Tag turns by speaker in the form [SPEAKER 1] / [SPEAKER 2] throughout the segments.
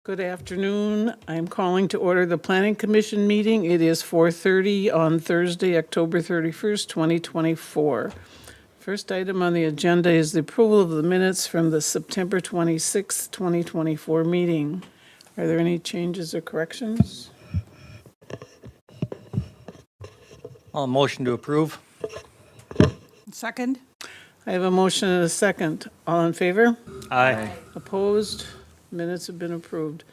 [SPEAKER 1] Good afternoon. I'm calling to order the Planning Commission meeting. It is 4:30 on Thursday, October 31st, 2024. First item on the agenda is the approval of the minutes from the September 26th, 2024 meeting. Are there any changes or corrections?
[SPEAKER 2] I'll motion to approve.
[SPEAKER 3] Second?
[SPEAKER 1] I have a motion and a second. All in favor?
[SPEAKER 2] Aye.
[SPEAKER 1] Opposed? Minutes have been approved.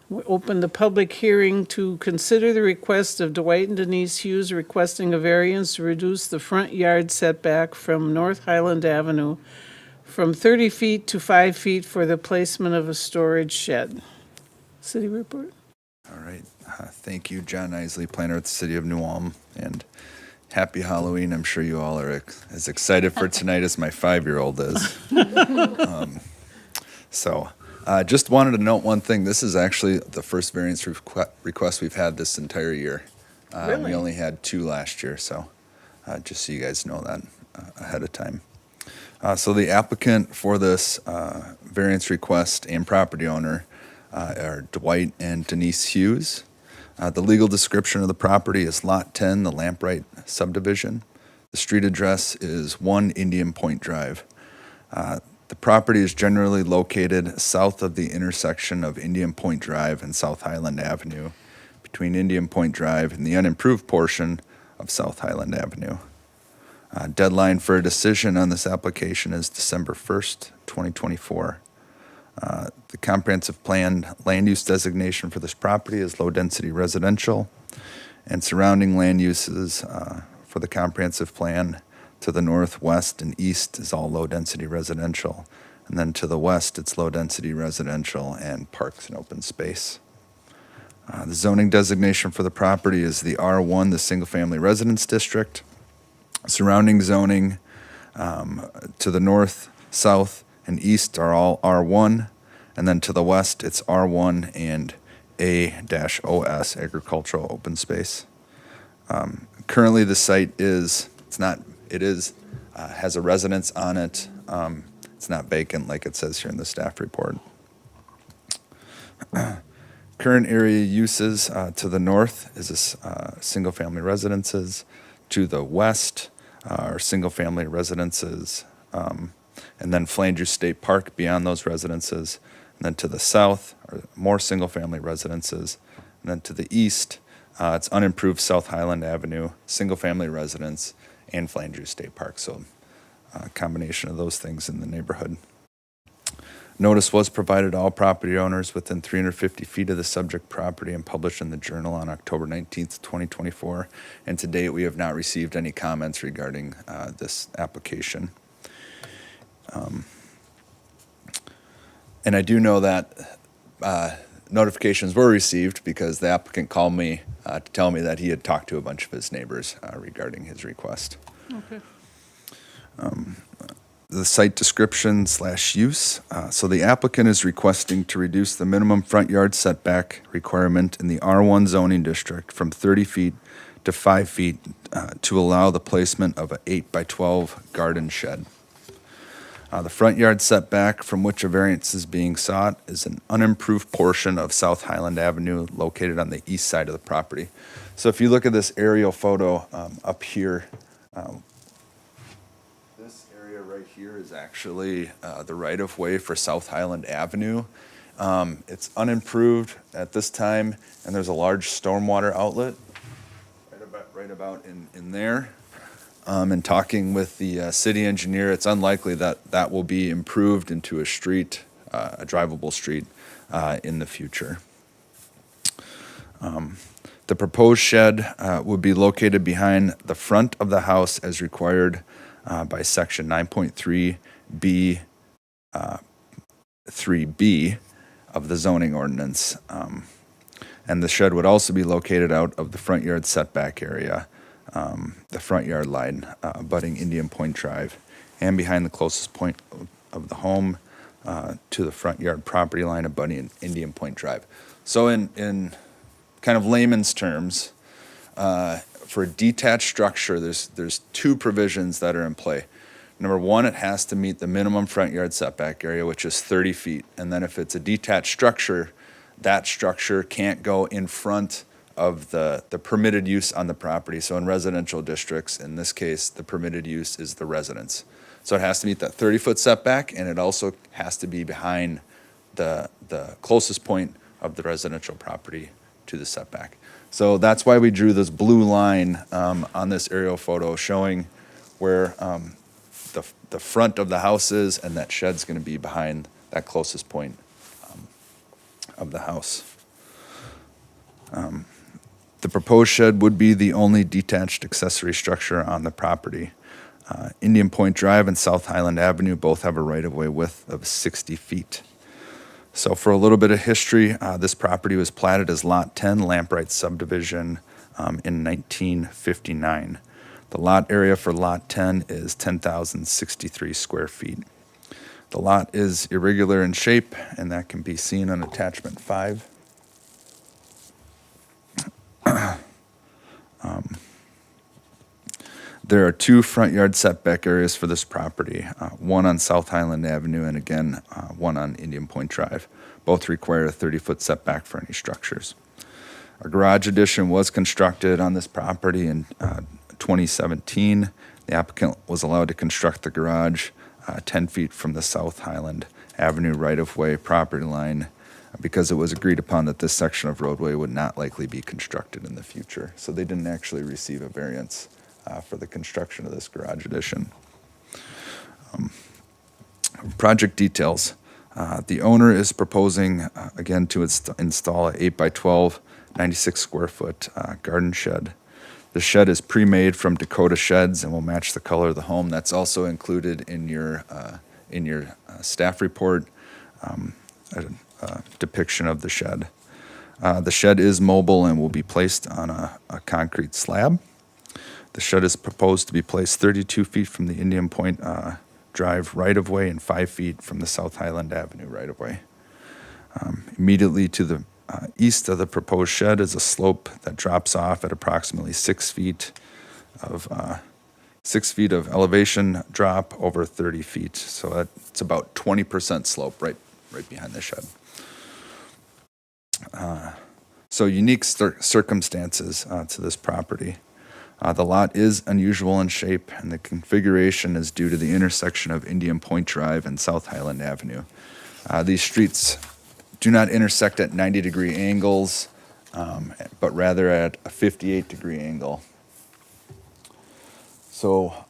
[SPEAKER 1] We open the public hearing to consider the request of Dwight and Denise Hughes requesting a variance to reduce the front yard setback from North Highland Avenue from 30 feet to 5 feet for the placement of a storage shed. City report?
[SPEAKER 4] All right. Thank you, John Isley, planner at the City of New Ulm, and happy Halloween. I'm sure you all are as excited for tonight as my 5-year-old is. Just wanted to note one thing. This is actually the first variance request we've had this entire year.
[SPEAKER 1] Really?
[SPEAKER 4] We only had 2 last year, so just so you guys know that ahead of time. So the applicant for this variance request and property owner are Dwight and Denise Hughes. The legal description of the property is Lot 10, the Lampright subdivision. The street address is 1 Indian Point Drive. The property is generally located south of the intersection of Indian Point Drive and South Highland Avenue, between Indian Point Drive and the unimproved portion of South Highland Avenue. Deadline for a decision on this application is December 1st, 2024. The comprehensive plan land use designation for this property is low-density residential, and surrounding land uses for the comprehensive plan to the northwest and east is all low-density residential, and then to the west it's low-density residential and parks and open space. The zoning designation for the property is the R1, the single-family residence district. Surrounding zoning to the north, south, and east are all R1, and then to the west it's R1 and A-OS, agricultural open space. Currently the site has a residence on it. It's not vacant like it says here in the staff report. Current area uses to the north is single-family residences. To the west are single-family residences, and then Flandreau State Park beyond those residences. And then to the south are more single-family residences. And then to the east, it's unimproved South Highland Avenue, single-family residence, and Flandreau State Park. So a combination of those things in the neighborhood. Notice was provided to all property owners within 350 feet of the subject property and published in the Journal on October 19th, 2024. And to date, we have not received any comments regarding this application. And I do know that notifications were received because the applicant called me to tell me that he had talked to a bunch of his neighbors regarding his request.
[SPEAKER 1] Okay.
[SPEAKER 4] The site description / use. So the applicant is requesting to reduce the minimum front yard setback requirement in the R1 zoning district from 30 feet to 5 feet to allow the placement of an 8x12 garden shed. The front yard setback from which a variance is being sought is an unimproved portion of South Highland Avenue located on the east side of the property. So if you look at this aerial photo up here, this area right here is actually the right-of-way for South Highland Avenue. It's unimproved at this time, and there's a large stormwater outlet right about in there. And talking with the city engineer, it's unlikely that that will be improved into a street, a drivable street in the future. The proposed shed would be located behind the front of the house as required by section 9.3B 3B of the zoning ordinance. And the shed would also be located out of the front yard setback area, the front yard line abutting Indian Point Drive, and behind the closest point of the home to the front yard property line abutting Indian Point Drive. So in kind of layman's terms, for a detached structure, there's 2 provisions that are in play. Number 1, it has to meet the minimum front yard setback area, which is 30 feet. And then if it's a detached structure, that structure can't go in front of the permitted use on the property. So in residential districts, in this case, the permitted use is the residence. So it has to meet that 30-foot setback, and it also has to be behind the closest point of the residential property to the setback. So that's why we drew this blue line on this aerial photo showing where the front of the house is, and that shed's going to be behind that closest point of the house. The proposed shed would be the only detached accessory structure on the property. Indian Point Drive and South Highland Avenue both have a right-of-way width of 60 feet. So for a little bit of history, this property was platted as Lot 10 Lampright subdivision in 1959. The lot area for Lot 10 is 10,063 square feet. The lot is irregular in shape, and that can be seen on attachment 5. There are 2 front yard setback areas for this property, one on South Highland Avenue and again, one on Indian Point Drive. Both require a 30-foot setback for any structures. A garage addition was constructed on this property in 2017. The applicant was allowed to construct the garage 10 feet from the South Highland Avenue right-of-way property line because it was agreed upon that this section of roadway would not likely be constructed in the future. So they didn't actually receive a variance for the construction of this garage addition. Project details. The owner is proposing, again, to install a 8x12, 96 square foot garden shed. The shed is pre-made from Dakota Sheds and will match the color of the home. That's also included in your staff report, a depiction of the shed. The shed is mobile and will be placed on a concrete slab. The shed is proposed to be placed 32 feet from the Indian Point Drive right-of-way and 5 feet from the South Highland Avenue right-of-way. Immediately to the east of the proposed shed is a slope that drops off at approximately 6 feet of 6 feet of elevation drop over 30 feet. So that's about 20% slope right behind the shed. So unique circumstances to this property. The lot is unusual in shape, and the configuration is due to the intersection of Indian Point Drive and South Highland Avenue. These streets do not intersect at 90-degree angles, but rather at a 58-degree angle. So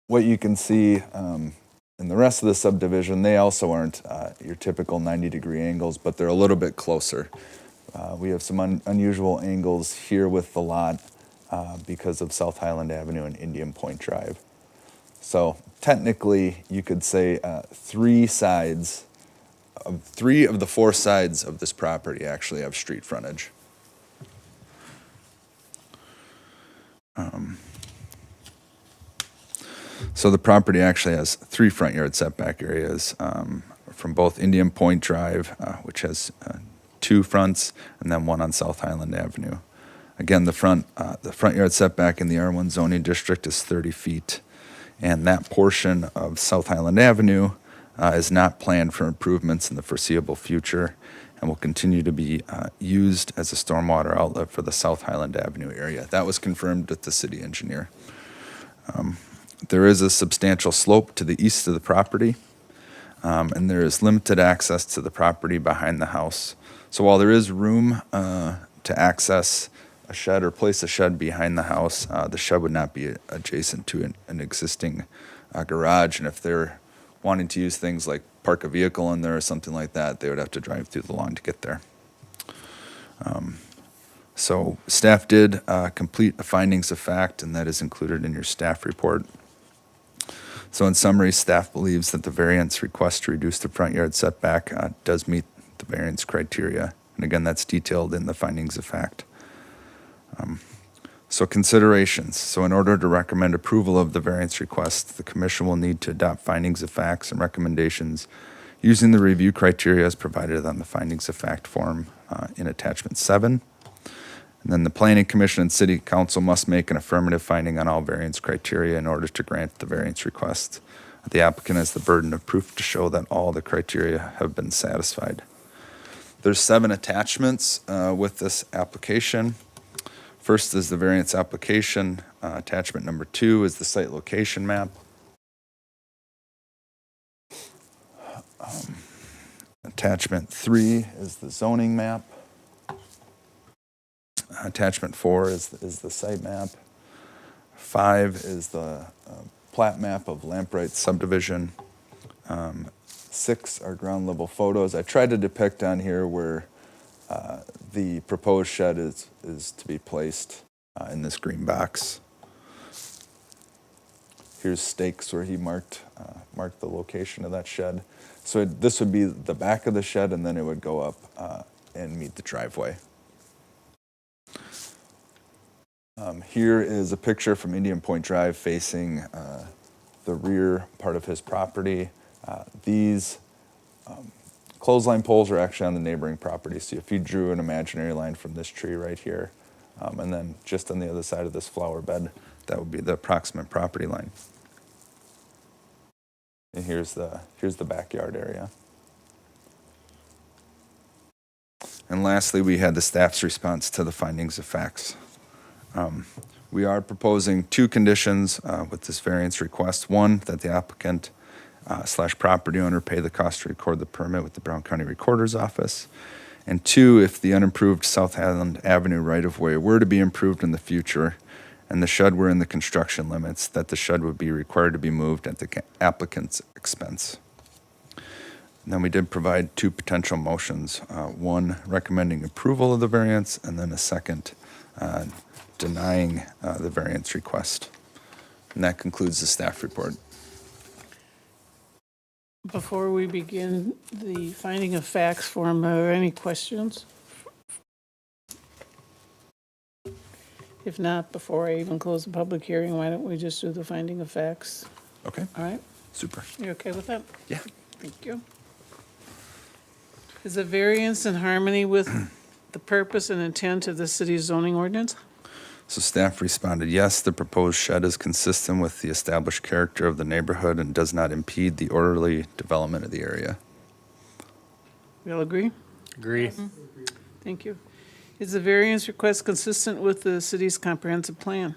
[SPEAKER 4] what you can see in the rest of the subdivision, they also aren't your typical 90-degree angles, but they're a little bit closer. We have some unusual angles here with the lot because of South Highland Avenue and Indian Point Drive. So technically, you could say 3 of the 4 sides of this property actually have street frontage. So the property actually has 3 front yard setback areas from both Indian Point Drive, which has 2 fronts, and then 1 on South Highland Avenue. Again, the front yard setback in the R1 zoning district is 30 feet, and that portion of South Highland Avenue is not planned for improvements in the foreseeable future and will continue to be used as a stormwater outlet for the South Highland Avenue area. That was confirmed with the city engineer. There is a substantial slope to the east of the property, and there is limited access to the property behind the house. So while there is room to access a shed or place a shed behind the house, the shed would not be adjacent to an existing garage. And if they're wanting to use things like park a vehicle in there or something like that, they would have to drive through the lawn to get there. So staff did complete the findings of fact, and that is included in your staff report. So in summary, staff believes that the variance request to reduce the front yard setback does meet the variance criteria. And again, that's detailed in the findings of fact. So considerations. So in order to recommend approval of the variance request, the commission will need to adopt findings of facts and recommendations using the review criteria as provided on the findings of fact form in attachment 7. And then the planning commission and city council must make an affirmative finding on all variance criteria in order to grant the variance request. The applicant has the burden of proof to show that all the criteria have been satisfied. There's 7 attachments with this application. First is the variance application. Attachment number 2 is the site location map. Attachment 3 is the zoning map. Attachment 4 is the site map. 5 is the plat map of Lampright subdivision. 6 are ground level photos. I tried to depict on here where the proposed shed is to be placed in this green box. Here's stakes where he marked the location of that shed. So this would be the back of the shed, and then it would go up and meet the driveway. Here is a picture from Indian Point Drive facing the rear part of his property. These clothesline poles are actually on the neighboring property. So if you drew an imaginary line from this tree right here, and then just on the other side of this flower bed, that would be the approximate property line. And here's the backyard area. And lastly, we had the staff's response to the findings of facts. We are proposing 2 conditions with this variance request. 1, that the applicant / property owner pay the cost to record the permit with the Brown County Recorder's Office. And 2, if the unimproved South Highland Avenue right-of-way were to be improved in the future and the shed were in the construction limits, that the shed would be required to be moved at the applicant's expense. And then we did provide 2 potential motions, 1 recommending approval of the variance, and then a second denying the variance request. And that concludes the staff report.
[SPEAKER 1] Before we begin the finding of facts form, are there any questions? If not, before I even close the public hearing, why don't we just do the finding of facts?
[SPEAKER 4] Okay,
[SPEAKER 1] All right,
[SPEAKER 4] super.
[SPEAKER 1] you okay with that?
[SPEAKER 4] Yeah.
[SPEAKER 1] Thank you. Is the variance in harmony with the purpose and intent of the city's zoning ordinance?
[SPEAKER 4] So staff responded, yes, the proposed shed is consistent with the established character of the neighborhood and does not impede the orderly development of the area.
[SPEAKER 1] We all agree?
[SPEAKER 2] Agree.
[SPEAKER 1] Thank you. Is the variance request consistent with the city's comprehensive plan?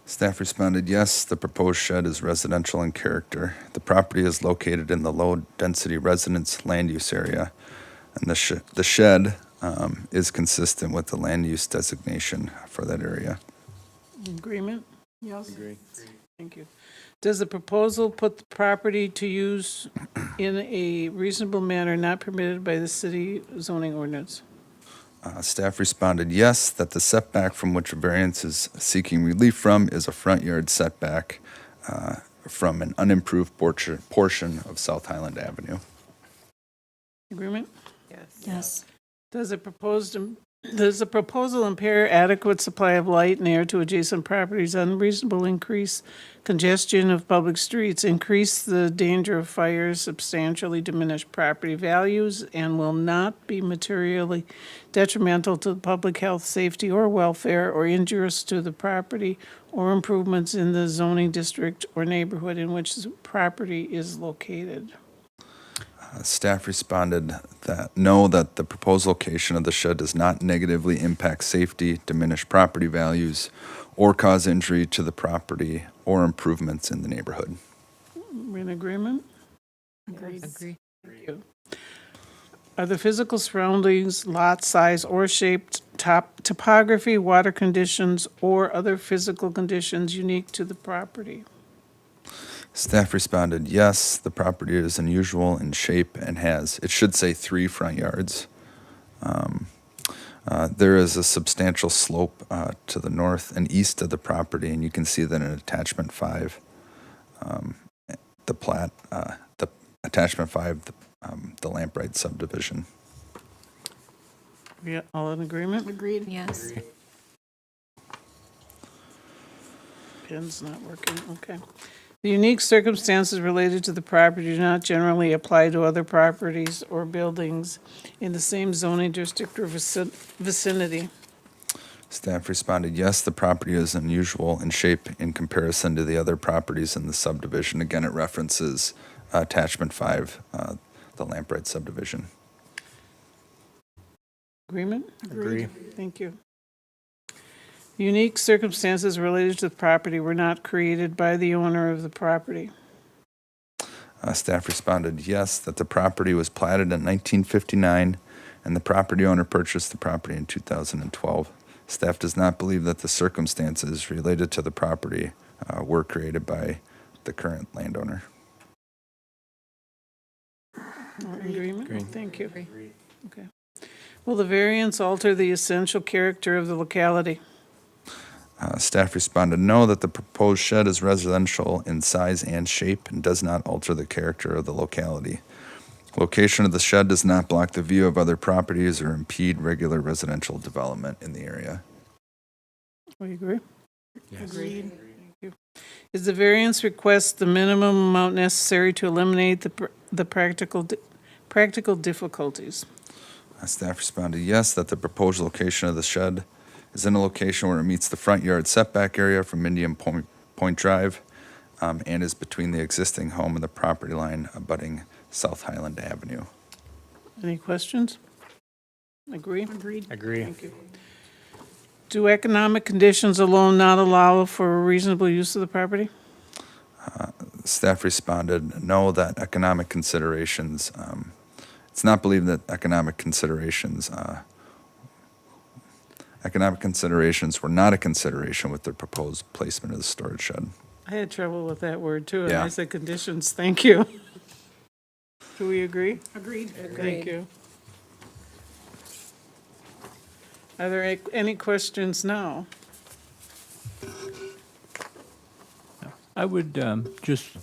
[SPEAKER 4] Staff responded, yes, the proposed shed is residential in character. The property is located in the low-density residence land use area, and the shed is consistent with the land use designation for that area.
[SPEAKER 1] Agreement? Yes. Agree. Thank you. Does the proposal put the property to use in a reasonable manner not permitted by the city zoning ordinance?
[SPEAKER 4] Staff responded, yes, that the setback from which a variance is seeking relief from is a front yard setback from an unimproved portion of South Highland Avenue.
[SPEAKER 1] Agreement?
[SPEAKER 3] Yes.
[SPEAKER 1] Does the proposal impair adequate supply of light and air to adjacent properties, unreasonable increase congestion of public streets, increase the danger of fires, substantially diminish property values, and will not be materially detrimental to the public health, safety, or welfare, or injurious to the property or improvements in the zoning district or neighborhood in which the property is located?
[SPEAKER 4] Staff responded that no, that the proposed location of the shed does not negatively impact safety, diminish property values, or cause injury to the property or improvements in the neighborhood.
[SPEAKER 1] We in agreement?
[SPEAKER 3] Agree.
[SPEAKER 1] Thank you. Are the physical surroundings, lot size or shaped, topography, water conditions, or other physical conditions unique to the property?
[SPEAKER 4] Staff responded, yes, the property is unusual in shape and has, it should say 3 front yards. There is a substantial slope to the north and east of the property, and you can see that in attachment 5, the plat, the attachment 5, the Lampright subdivision.
[SPEAKER 1] We all in agreement?
[SPEAKER 3] Agreed. Yes.
[SPEAKER 1] Pen's not working, okay. The unique circumstances related to the property do not generally apply to other properties or buildings in the same zoning district or vicinity.
[SPEAKER 4] Staff responded, yes, the property is unusual in shape in comparison to the other properties in the subdivision. Again, it references attachment 5, the Lampright subdivision.
[SPEAKER 1] Agreement?
[SPEAKER 2] Agree.
[SPEAKER 1] Thank you. Unique circumstances related to the property were not created by the owner of the property.
[SPEAKER 4] Staff responded yes, that the property was platted in 1959 and the property owner purchased the property in 2012. Staff does not believe that the circumstances related to the property were created by the current landowner.
[SPEAKER 1] Agreement? Thank you. Okay. Will the variance alter the essential character of the locality?
[SPEAKER 4] Staff responded no, that the proposed shed is residential in size and shape and does not alter the character of the locality. Location of the shed does not block the view of other properties or impede regular residential development in the area.
[SPEAKER 1] We agree?
[SPEAKER 2] Yes.
[SPEAKER 1] Agreed. Thank you. Is the variance request the minimum amount necessary to eliminate the practical difficulties?
[SPEAKER 4] Staff responded yes, that the proposed location of the shed is in a location where it meets the front yard setback area from Indian Point Drive and is between the existing home and the property line abutting South Highland Avenue.
[SPEAKER 1] Any questions? Agree? Agreed.
[SPEAKER 2] Agree.
[SPEAKER 1] Thank you. Do economic conditions alone not allow for a reasonable use of the property?
[SPEAKER 4] Staff responded no, that economic considerations, it's not believed that economic considerations were not a consideration with the proposed placement of the storage shed.
[SPEAKER 1] I had trouble with that word too, and I
[SPEAKER 4] Yeah.
[SPEAKER 1] said conditions, thank you. Do we agree? Agreed. Thank you. Are there any questions now?
[SPEAKER 5] I would just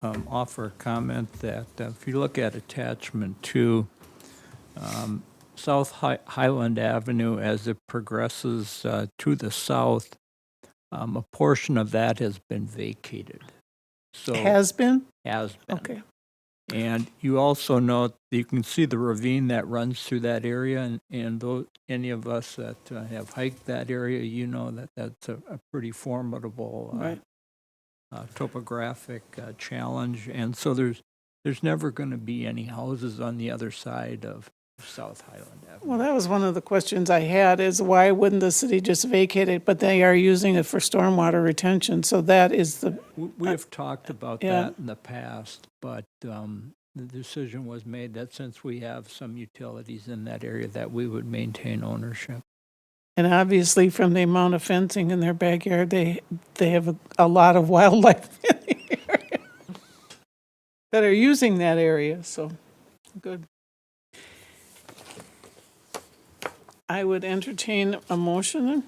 [SPEAKER 5] offer a comment that if you look at attachment 2, South Highland Avenue, as it progresses to the south, a portion of that has been vacated. So
[SPEAKER 1] Has been?
[SPEAKER 5] has been.
[SPEAKER 1] Okay.
[SPEAKER 5] And you also note, you can see the ravine that runs through that area, and those, any of us that have hiked that area, you know that that's a pretty formidable
[SPEAKER 1] Right.
[SPEAKER 5] Topographic challenge. And so there's never going to be any houses on the other side of South Highland Avenue.
[SPEAKER 1] Well, that was one of the questions I had, is why wouldn't the city just vacate it? But they are using it for stormwater retention, so that is the,
[SPEAKER 5] We have talked about
[SPEAKER 1] yeah.
[SPEAKER 5] that in the past, but the decision was made that since we have some utilities in that area, that we would maintain ownership.
[SPEAKER 1] and obviously from the amount of fencing in their backyard, they have a lot of wildlife in the area that are using that area, so, good. I would entertain a motion then.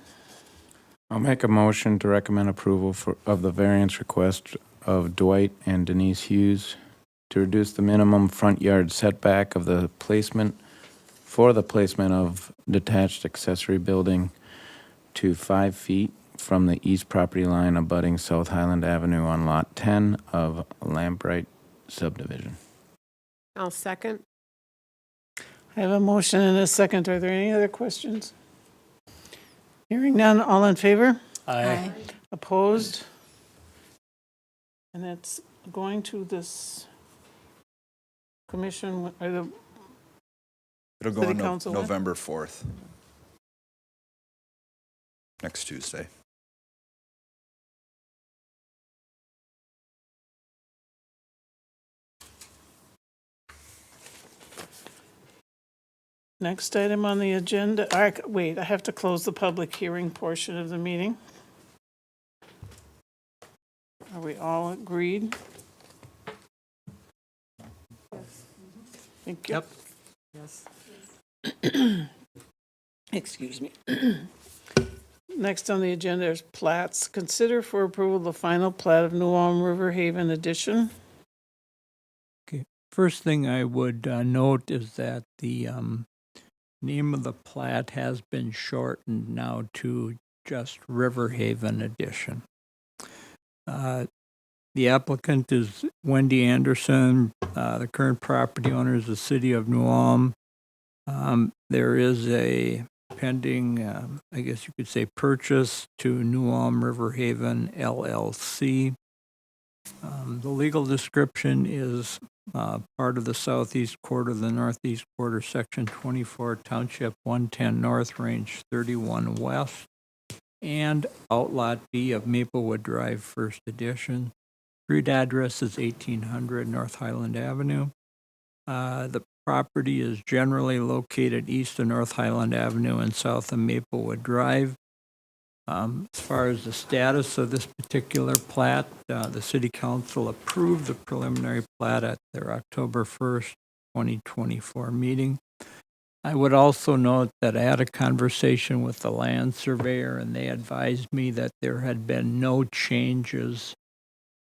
[SPEAKER 6] I'll make a motion to recommend approval of the variance request of Dwight and Denise Hughes to reduce the minimum front yard setback of the placement of detached accessory building to 5 feet from the east property line abutting South Highland Avenue on Lot 10 of Lambright subdivision.
[SPEAKER 7] I'll second.
[SPEAKER 1] I have a motion and a second. Are there any other questions? Hearing none, all in favor?
[SPEAKER 2] Aye.
[SPEAKER 1] Opposed? And it's going to this commission, or the,
[SPEAKER 4] It'll go
[SPEAKER 1] City
[SPEAKER 4] on
[SPEAKER 1] Council when?
[SPEAKER 4] November 4th. Next Tuesday.
[SPEAKER 1] next item on the agenda, wait, I have to close the public hearing portion of the meeting. Are we all agreed? Thank you.
[SPEAKER 2] Yep.
[SPEAKER 1] Excuse me. Next on the agenda is plats. Consider for approval the final plat of New Ulm River Haven Edition.
[SPEAKER 5] First thing I would note is that the name of the plat has been shortened now to just River Haven Edition. The applicant is Wendy Anderson. The current property owner is the city of New Ulm. There is a pending, I guess you could say, purchase to New Ulm River Haven LLC. The legal description is part of the southeast quarter, the northeast quarter, section 24, township 110 north, range 31 west, and Outlot B of Maplewood Drive, first edition. Street address is 1800 North Highland Avenue. The property is generally located east of North Highland Avenue and south of Maplewood Drive. As far as the status of this particular plat, the city council approved the preliminary plat at their October 1st, 2024 meeting. I would also note that I had a conversation with the land surveyor, and they advised me that there had been no changes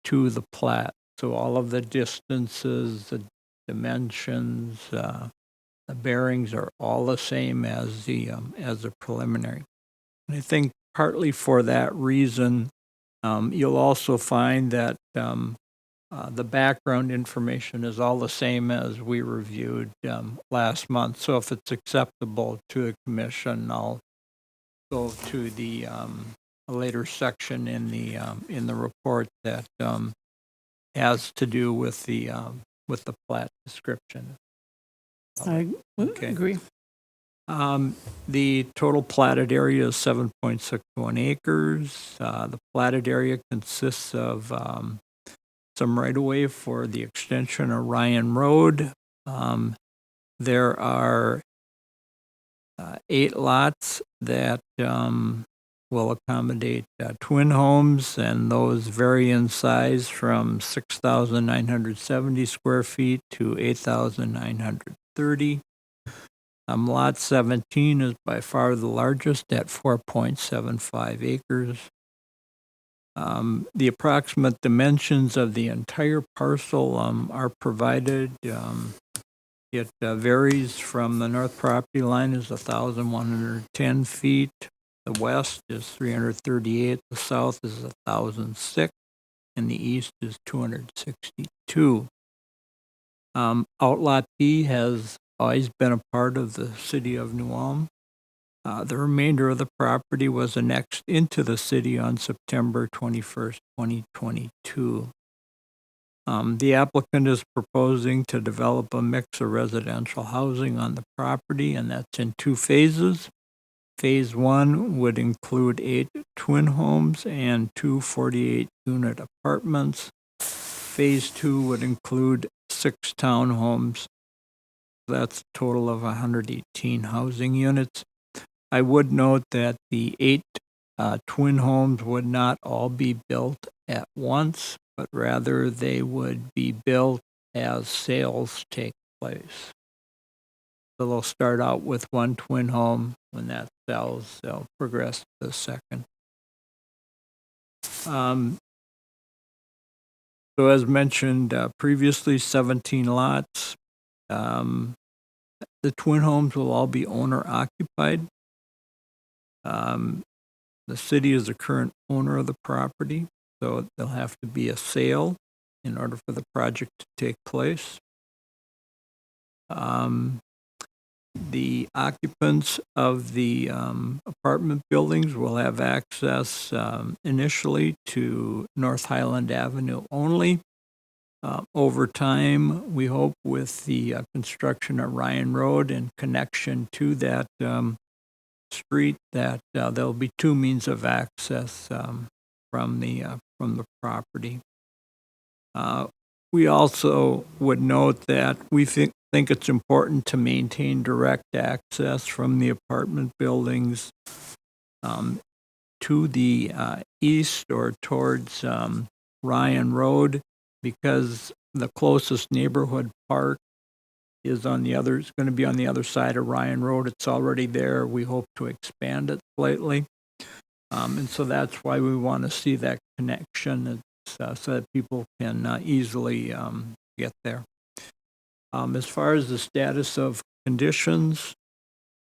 [SPEAKER 5] to the plat. So all of the distances, the dimensions, the bearings are all the same as the preliminary. And I think partly for that reason, you'll also find that the background information is all the same as we reviewed last month. So if it's acceptable to the commission, I'll go to the a later section in the report that has to do with the plat description.
[SPEAKER 1] I
[SPEAKER 5] Okay.
[SPEAKER 1] agree.
[SPEAKER 5] The total platted area is 7.61 acres. The platted area consists of some right-of-way for the extension of Ryan Road. There are 8 lots that will accommodate twin homes, and those vary in size from 6,970 square feet to 8,930. Lot 17 is by far the largest at 4.75 acres. The approximate dimensions of the entire parcel are provided. It varies from the north property line is 1,110 feet. The west is 338. The south is 1,006, and the east is 262. Outlot B has always been a part of the city of New Ulm. The remainder of the property was annexed into the city on September 21st, 2022. The applicant is proposing to develop a mix of residential housing on the property, and that's in 2 phases. Phase 1 would include 8 twin homes and 2 48-unit apartments. Phase 2 would include 6 townhomes. That's a total of 118 housing units. I would note that the 8 twin homes would not all be built at once, but rather they would be built as sales take place. So they'll start out with 1 twin home. When that sells, they'll progress to the second. So as mentioned previously, 17 lots. The twin homes will all be owner occupied. The city is the current owner of the property, so there'll have to be a sale in order for the project to take place. The occupants of the apartment buildings will have access initially to North Highland Avenue only. Over time, we hope with the construction of Ryan Road and connection to that street that there'll be 2 means of access from the property. We also would note that we think it's important to maintain direct access from the apartment buildings to the east or towards Ryan Road, because the closest neighborhood park is on the other. It's going to be on the other side of Ryan Road. It's already there. We hope to expand it slightly, and so that's why we want to see that connection, so that people can easily get there. As far as the status of conditions,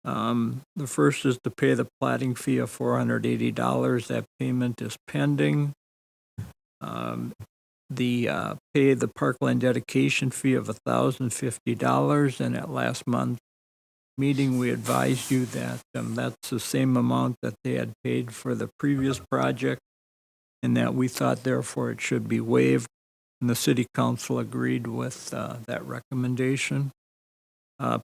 [SPEAKER 5] the first is to pay the platting fee of $480. That payment is pending. Pay the parkland dedication fee of $1,050, and at last month's meeting, we advised you that that's the same amount that they had paid for the previous project, and that we thought therefore it should be waived. and the city council agreed with that recommendation.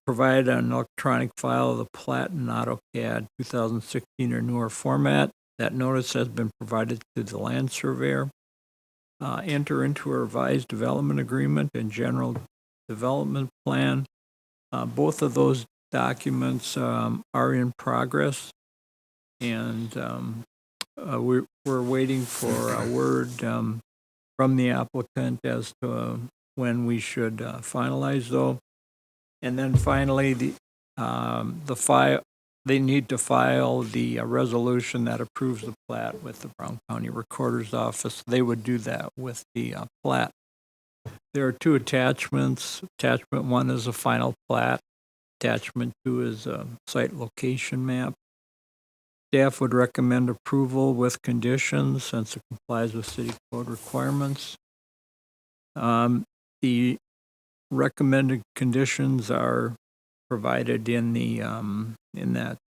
[SPEAKER 5] Provide an electronic file of the plat in AutoCAD 2016 or newer format. That notice has been provided to the land surveyor. Enter into a revised development agreement and general development plan. Both of those documents are in progress, and we're waiting for a word from the applicant as to when we should finalize those. And then finally, they need to file the resolution that approves the plat with the Brown County Recorder's Office. They would do that with the plat. There are 2 attachments. Attachment 1 is a final plat. Attachment 2 is a site location map. Staff would recommend approval with conditions since it complies with city code requirements. The recommended conditions are provided in the in that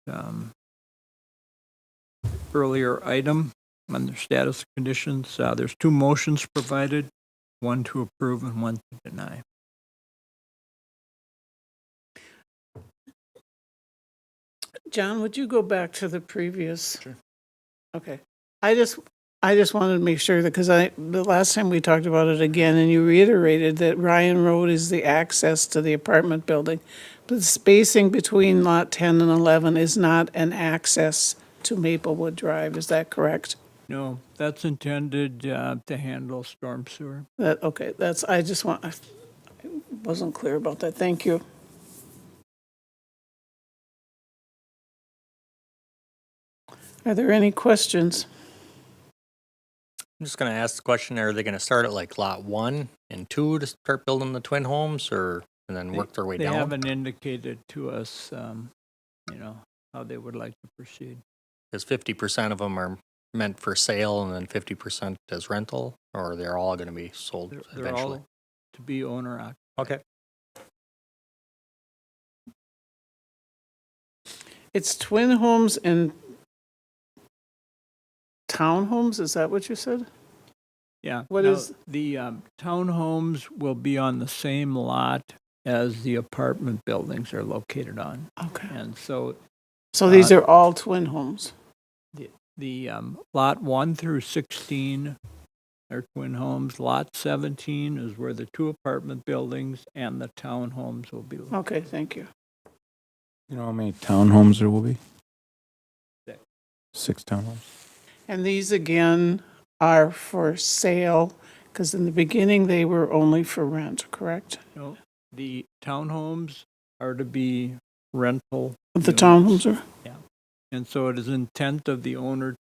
[SPEAKER 5] earlier item under status of conditions. There's 2 motions provided, one to approve and one to deny.
[SPEAKER 1] John, would you go back to the previous? Sure. Okay. I just wanted to make sure that, because the last time we talked about it again, and you reiterated that Ryan Road is the access to the apartment building. But the spacing between lot 10 and 11 is not an access to Maplewood Drive, is that correct?
[SPEAKER 5] No, that's intended to handle storm sewer.
[SPEAKER 1] Okay, I wasn't clear about that, thank you. Are there any questions?
[SPEAKER 2] I'm just gonna ask the question, are they gonna start at like lot 1 and 2 to start building the twin homes, or, and then work their way
[SPEAKER 5] They
[SPEAKER 2] down?
[SPEAKER 5] haven't indicated to us, how they would like to proceed.
[SPEAKER 2] Because 50% of them are meant for sale and then 50% as rental, or they're all gonna be sold
[SPEAKER 5] They're
[SPEAKER 2] eventually?
[SPEAKER 5] all to be owner occupied.
[SPEAKER 2] Okay.
[SPEAKER 1] It's twin homes and townhomes, is that what you said?
[SPEAKER 5] Yeah.
[SPEAKER 1] What
[SPEAKER 5] now,
[SPEAKER 1] is-
[SPEAKER 5] the townhomes will be on the same lot as the apartment buildings are located on,
[SPEAKER 1] Okay.
[SPEAKER 5] and so
[SPEAKER 1] So these are all twin homes?
[SPEAKER 5] the lot 1 through 16 are twin homes. Lot 17 is where the 2 apartment buildings and the townhomes will be located.
[SPEAKER 1] Okay, thank you.
[SPEAKER 6] You know how many townhomes there will be?
[SPEAKER 5] 6.
[SPEAKER 6] 6 townhomes.
[SPEAKER 1] And these again are for sale, because in the beginning they were only for rent, correct?
[SPEAKER 5] No, the townhomes are to be rental.
[SPEAKER 1] The
[SPEAKER 5] units.
[SPEAKER 1] townhomes are?
[SPEAKER 5] And so it is intent of the owner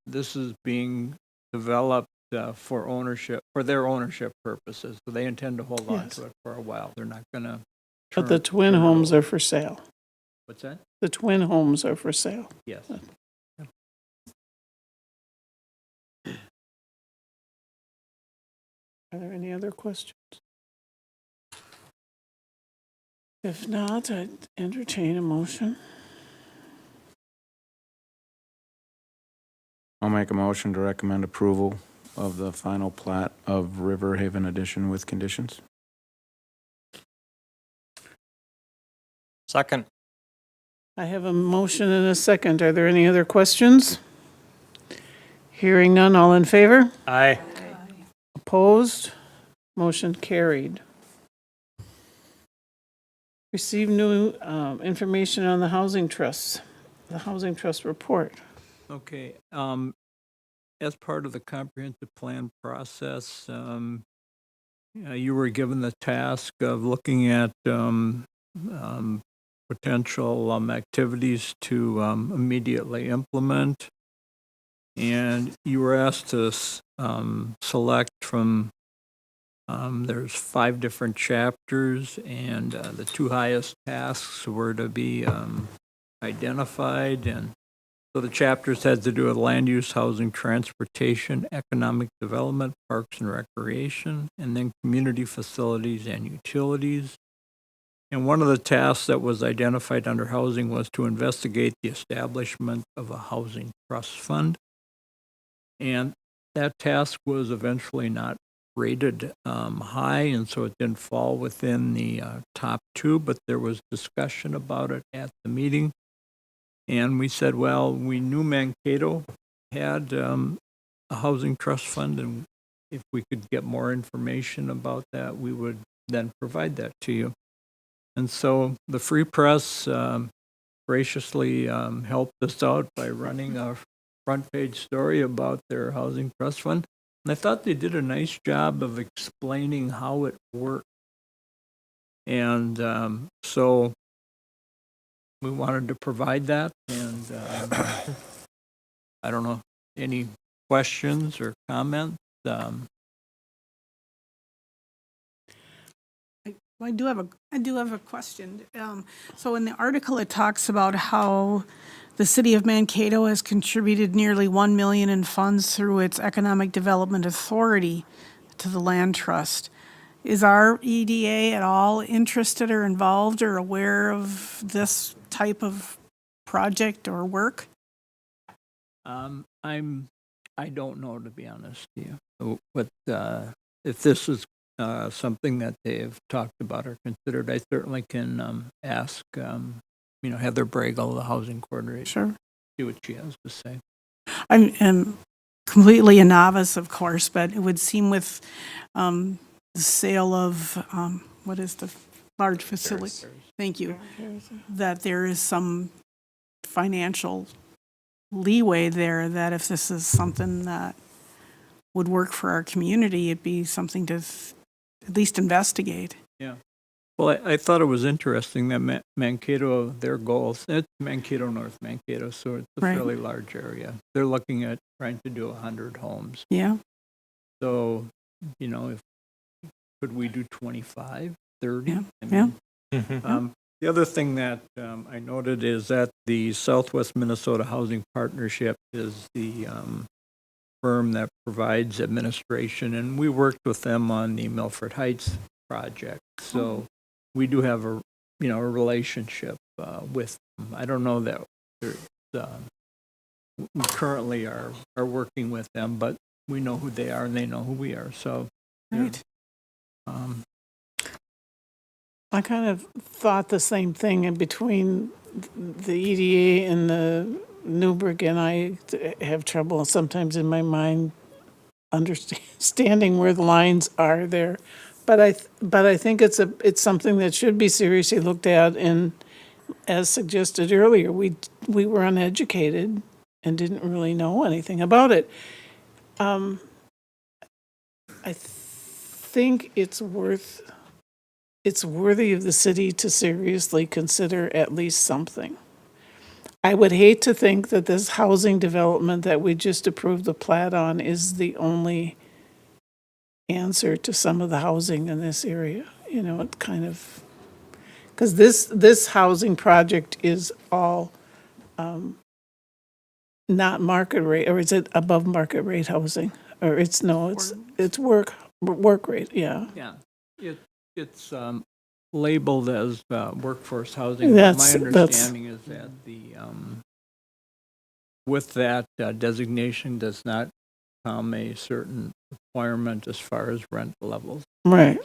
[SPEAKER 5] this is being developed for ownership, for their ownership purposes. So they intend to hold on
[SPEAKER 1] Yes.
[SPEAKER 5] to it for a while. They're not gonna.
[SPEAKER 1] But the twin homes are for sale.
[SPEAKER 5] What's that?
[SPEAKER 1] The twin homes are for sale.
[SPEAKER 5] Yes.
[SPEAKER 1] Are there any other questions? If not, I'd entertain a motion.
[SPEAKER 6] I'll make a motion to recommend approval of the final plat of River Haven Edition with conditions.
[SPEAKER 2] Second.
[SPEAKER 1] I have a motion and a second. Are there any other questions? Hearing none, all in favor?
[SPEAKER 2] Aye.
[SPEAKER 1] Opposed? Motion carried. Receive new information on the housing trusts, the housing trust report.
[SPEAKER 5] Okay, as part of the comprehensive plan process, you were given the task of looking at potential activities to immediately implement. And you were asked to select from, there's 5 different chapters, and the 2 highest tasks were to be identified. And so the chapters had to do with land use, housing, transportation, economic development, parks and recreation, and then community facilities and utilities. And one of the tasks that was identified under housing was to investigate the establishment of a housing trust fund. And that task was eventually not rated high, and so it didn't fall within the top two, but there was discussion about it at the meeting. And we said, well, we knew Mankato had a housing trust fund, and if we could get more information about that, we would then provide that to you. And so the Free Press graciously helped us out by running a front page story about their housing trust fund. And I thought they did a nice job of explaining how it worked. And so we wanted to provide that. And I don't know, any questions or comments?
[SPEAKER 8] I do have a question. So in the article, it talks about how the city of Mankato has contributed nearly 1 million in funds through its Economic Development Authority to the land trust. Is our EDA at all interested or involved or aware of this type of project or work?
[SPEAKER 5] I don't know, to be honest with you. But if this is something that they've talked about or considered, I certainly can ask, Heather Bragle, the housing coordinator,
[SPEAKER 8] Sure.
[SPEAKER 5] see what she has to say.
[SPEAKER 8] I'm completely a novice, of course, but it would seem with the sale of, what is the large facility? Thank you. That there is some financial leeway there, that if this is something that would work for our community, it'd be something to at least investigate.
[SPEAKER 5] Yeah. Well, I thought it was interesting that Mankato, their goals, it's Mankato, North Mankato, so it's a
[SPEAKER 8] Right.
[SPEAKER 5] fairly large area. They're looking at trying to do 100 homes.
[SPEAKER 8] Yeah,
[SPEAKER 5] So, could we do 25, 30?
[SPEAKER 8] Yeah,
[SPEAKER 5] I
[SPEAKER 8] yeah.
[SPEAKER 5] mean, the other thing that I noted is that the Southwest Minnesota Housing Partnership is the firm that provides administration, and we worked with them on the Milford Heights project. So we do have a relationship with them. I don't know that there's, we currently are working with them, but we know who they are and they know who we are. So
[SPEAKER 8] right.
[SPEAKER 1] I kind of thought the same thing in between the EDA and the Newburgh, and I have trouble sometimes in my mind understanding where the lines are there. But I think it's something that should be seriously looked at, and as suggested earlier, we were uneducated and didn't really know anything about it. I think it's worthy of the city to seriously consider at least something. I would hate to think that this housing development that we just approved the plat on is the only answer to some of the housing in this area. It kind of, because this housing project is all not market rate, or is it above market rate housing? Or it's work rate, yeah.
[SPEAKER 5] yeah, it's labeled as workforce housing.
[SPEAKER 1] That's-
[SPEAKER 5] My understanding is that with that designation does not come a certain requirement as far as rent levels.
[SPEAKER 1] Right.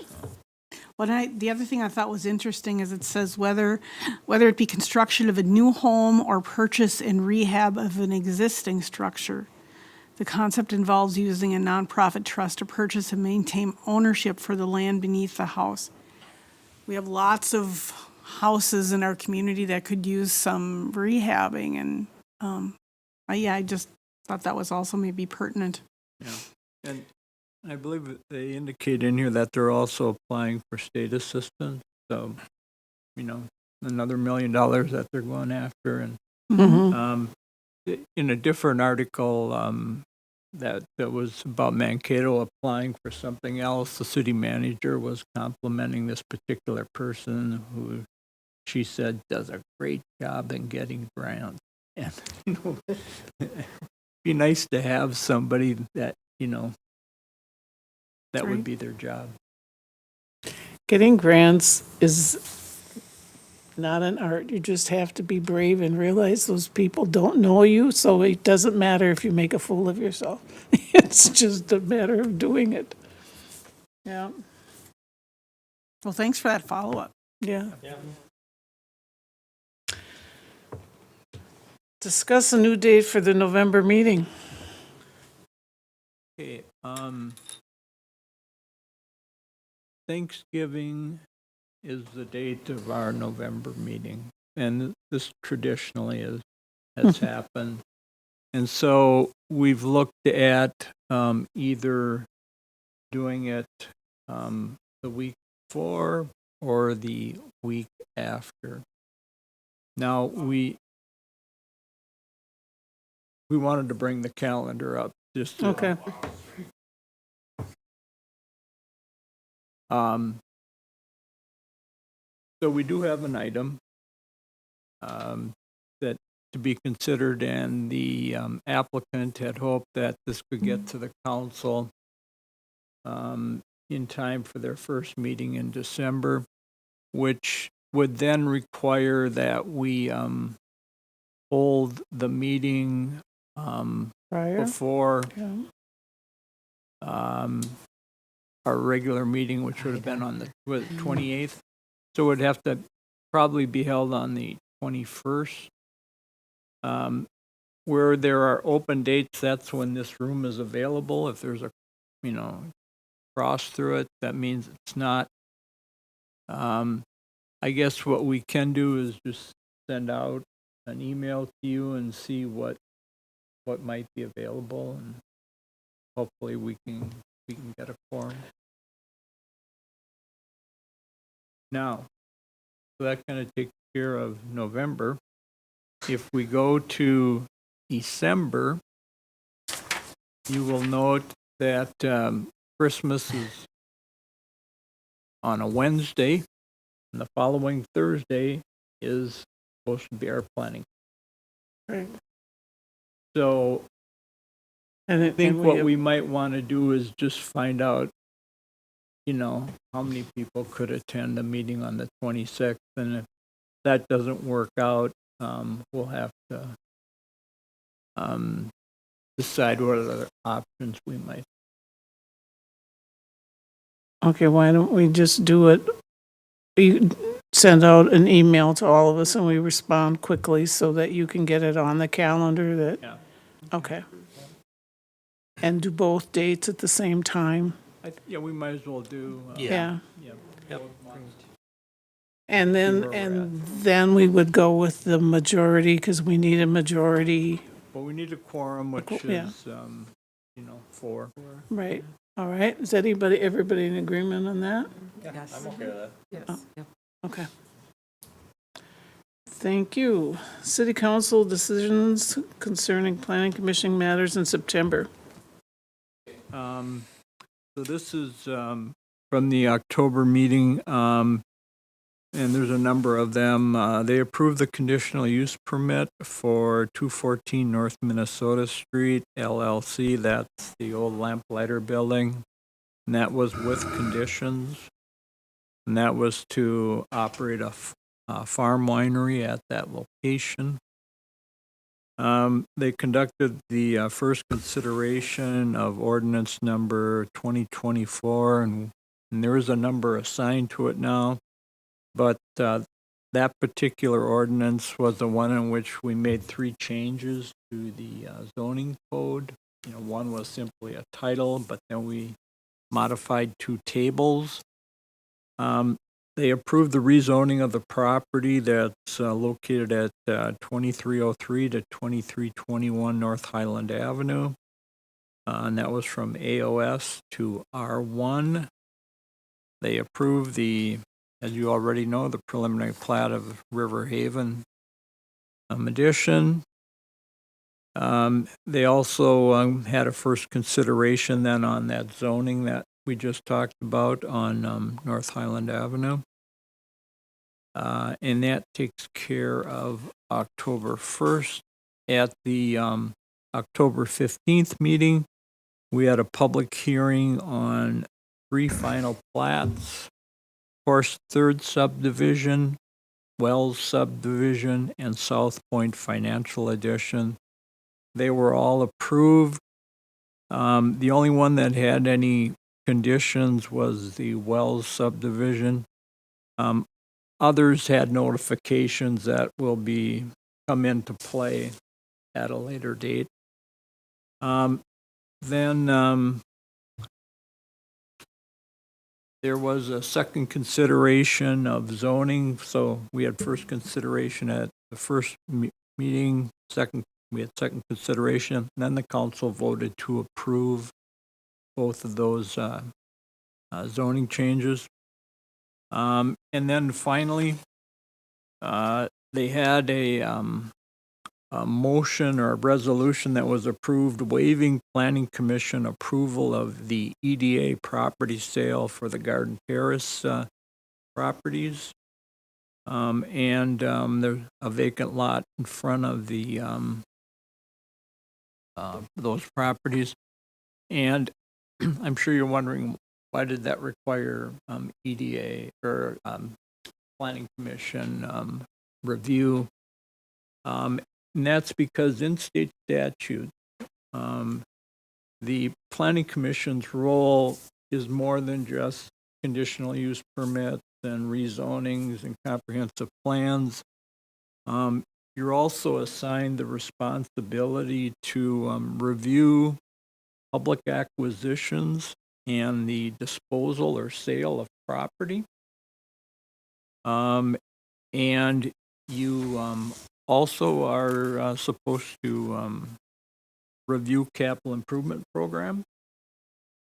[SPEAKER 8] The other thing I thought was interesting is it says whether it be construction of a new home or purchase and rehab of an existing structure. The concept involves using a nonprofit trust to purchase and maintain ownership for the land beneath the house. We have lots of houses in our community that could use some rehabbing, and I just thought that was also maybe pertinent.
[SPEAKER 5] Yeah, and I believe that they indicate in here that they're also applying for state assistance. So, another $1 million that they're going after. And
[SPEAKER 1] Mhm.
[SPEAKER 5] In a different article that was about Mankato applying for something else, the city manager was complimenting this particular person who she said does a great job in getting grants. And it'd be nice to have somebody that that would
[SPEAKER 8] Right.
[SPEAKER 5] be their job.
[SPEAKER 1] Getting grants is not an art. You just have to be brave and realize those people don't know you, so it doesn't matter if you make a fool of yourself. It's just a matter of doing it. Yeah,
[SPEAKER 8] Well, thanks for that follow-up.
[SPEAKER 1] yeah. Discuss a new date for the November meeting.
[SPEAKER 5] Okay, Thanksgiving is the date of our November meeting, and this traditionally has happened. And so we've looked at either doing it the week before or the week after. Now, we wanted to bring the calendar up just to
[SPEAKER 1] Okay.
[SPEAKER 5] So we do have an item that to be considered, and the applicant had hoped that this could get to the council in time for their first meeting in December, which would then require that we hold the meeting
[SPEAKER 1] Prior?
[SPEAKER 5] before
[SPEAKER 1] Yeah.
[SPEAKER 5] our regular meeting, which would have been on the 28th. So it would have to probably be held on the 21st. Where there are open dates, that's when this room is available. If there's a, cross through it, that means it's not. I guess what we can do is just send out an email to you and see what might be available, and hopefully we can get a quorum. Now, so that kind of takes care of November. If we go to December, you will note that Christmas is on a Wednesday, and the following Thursday is supposed to be our planning.
[SPEAKER 1] Right.
[SPEAKER 5] So
[SPEAKER 1] And
[SPEAKER 5] I think what we might want to do is just find out, how many people could attend a meeting on the 26th, and if that doesn't work out, we'll have to decide what other options we might.
[SPEAKER 1] Okay, why don't we just do it? You send out an email to all of us and we respond quickly so that you can get it on the calendar that,
[SPEAKER 5] Yeah.
[SPEAKER 1] okay. And do both dates at the same time?
[SPEAKER 5] Yeah, we might as well do.
[SPEAKER 1] Yeah.
[SPEAKER 5] Yeah.
[SPEAKER 2] Yep.
[SPEAKER 1] And
[SPEAKER 5] See where we're
[SPEAKER 1] then we would go with the majority because we need a majority,
[SPEAKER 5] But we need a quorum, which
[SPEAKER 1] Yeah.
[SPEAKER 5] is, 4.
[SPEAKER 1] right? All right, is everybody in agreement on that?
[SPEAKER 7] Yes.
[SPEAKER 2] I'm okay with that.
[SPEAKER 7] Yes. Yep.
[SPEAKER 1] Okay. Thank you. City council decisions concerning planning commission matters in September.
[SPEAKER 5] So this is from the October meeting, and there's a number of them. They approved the conditional use permit for 214 North Minnesota Street, LLC. That's the old Lamplighter building. And that was with conditions. And that was to operate a farm winery at that location. They conducted the first consideration of ordinance number 2024, and there is a number assigned to it now. But that particular ordinance was the one in which we made 3 changes to the zoning code. One was simply a title, but then we modified 2 tables. They approved the rezoning of the property that's located at 2303 to 2321 North Highland Avenue. And that was from AOS to R1. They approved as you already know, the preliminary plat of River Haven addition. They also had a first consideration then on that zoning that we just talked about on North Highland Avenue. And that takes care of October 1st. At the October 15th meeting, we had a public hearing on 3 final plats. Horse Third Subdivision, Wells Subdivision, and South Point Financial Edition. They were all approved. The only one that had any conditions was the Wells subdivision. Others had notifications that will come into play at a later date. Then there was a second consideration of zoning, so we had first consideration at the first meeting, we had second consideration, then the council voted to approve both of those zoning changes. And then finally, they had a motion or a resolution that was approved waiving planning commission approval of the EDA property sale for the Garden Terrace properties. And there's a vacant lot in front of the those properties. And I'm sure you're wondering, why did that require EDA or planning commission review? And that's because in state statute, the planning commission's role is more than just conditional use permits and rezonings and comprehensive plans. You're also assigned the responsibility to review public acquisitions and the disposal or sale of property. And you also are supposed to review capital improvement program.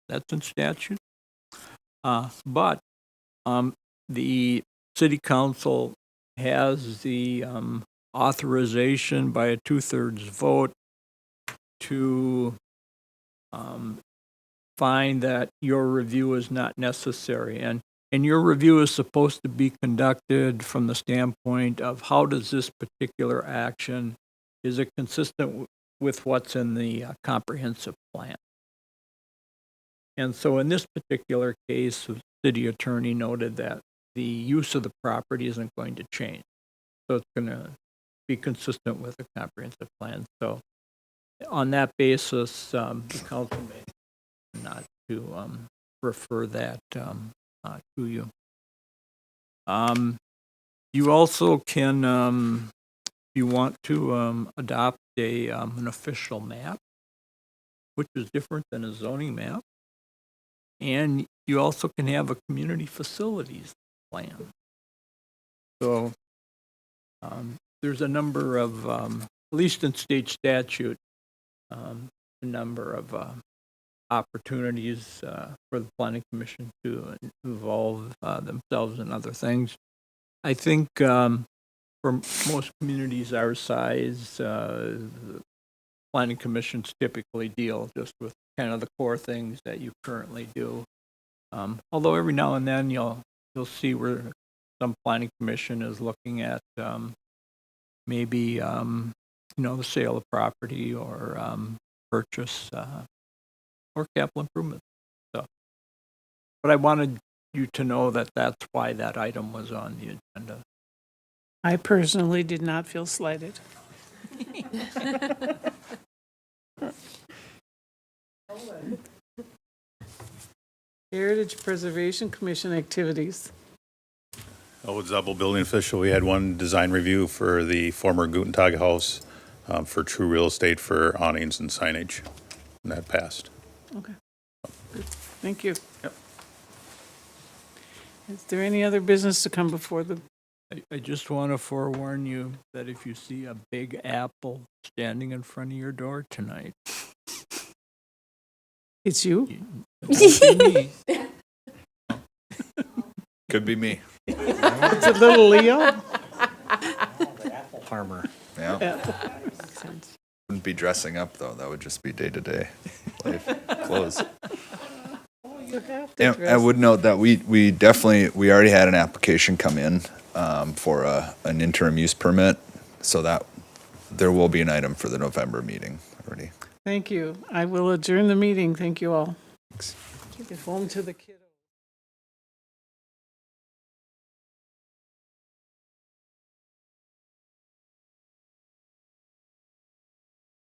[SPEAKER 5] That's in statute. But the city council has the authorization by a 2/3 vote to find that your review is not necessary. And your review is supposed to be conducted from the standpoint of how does this particular action, is it consistent with what's in the comprehensive plan? And so in this particular case, the city attorney noted that the use of the property isn't going to change. So it's going to be consistent with the comprehensive plan. So on that basis, the council may not to refer that to you. You also can, if you want to, adopt an official map, which is different than a zoning map. And you also can have a community facilities plan. So there's a number of, at least in state statute, a number of opportunities for the planning commission to involve themselves in other things. I think for most communities our size, the planning commissions typically deal just with kind of the core things that you currently do. Although every now and then you'll see where some planning commission is looking at maybe the sale of property or purchase or capital improvement. So, but I wanted you to know that that's why that item was on the agenda.
[SPEAKER 1] I personally did not feel slighted. Heritage Preservation Commission activities.
[SPEAKER 9] Elwood Zubble, building official. We had one design review for the former Gutentag House for True Real Estate for awnings and signage, and that passed.
[SPEAKER 1] Okay. Good. Thank you.
[SPEAKER 9] Yep.
[SPEAKER 1] Is there any other business to come before the?
[SPEAKER 5] I just want to forewarn you that if you see a big apple standing in front of your door tonight,
[SPEAKER 1] It's you?
[SPEAKER 5] it won't be me.
[SPEAKER 4] Could be me.
[SPEAKER 1] It's a little Leo?
[SPEAKER 2] Apple farmer.
[SPEAKER 4] Yeah.
[SPEAKER 1] Yeah. Makes sense.
[SPEAKER 4] Wouldn't be dressing up though. That would just be day-to-day life clothes.
[SPEAKER 1] You have to
[SPEAKER 4] And I
[SPEAKER 1] dress.
[SPEAKER 4] would note that we already had an application come in for an interim use permit, so that there will be an item for the November meeting already.
[SPEAKER 1] Thank you. I will adjourn the meeting. Thank you all.
[SPEAKER 4] Thanks.
[SPEAKER 1] Get home to the kiddo.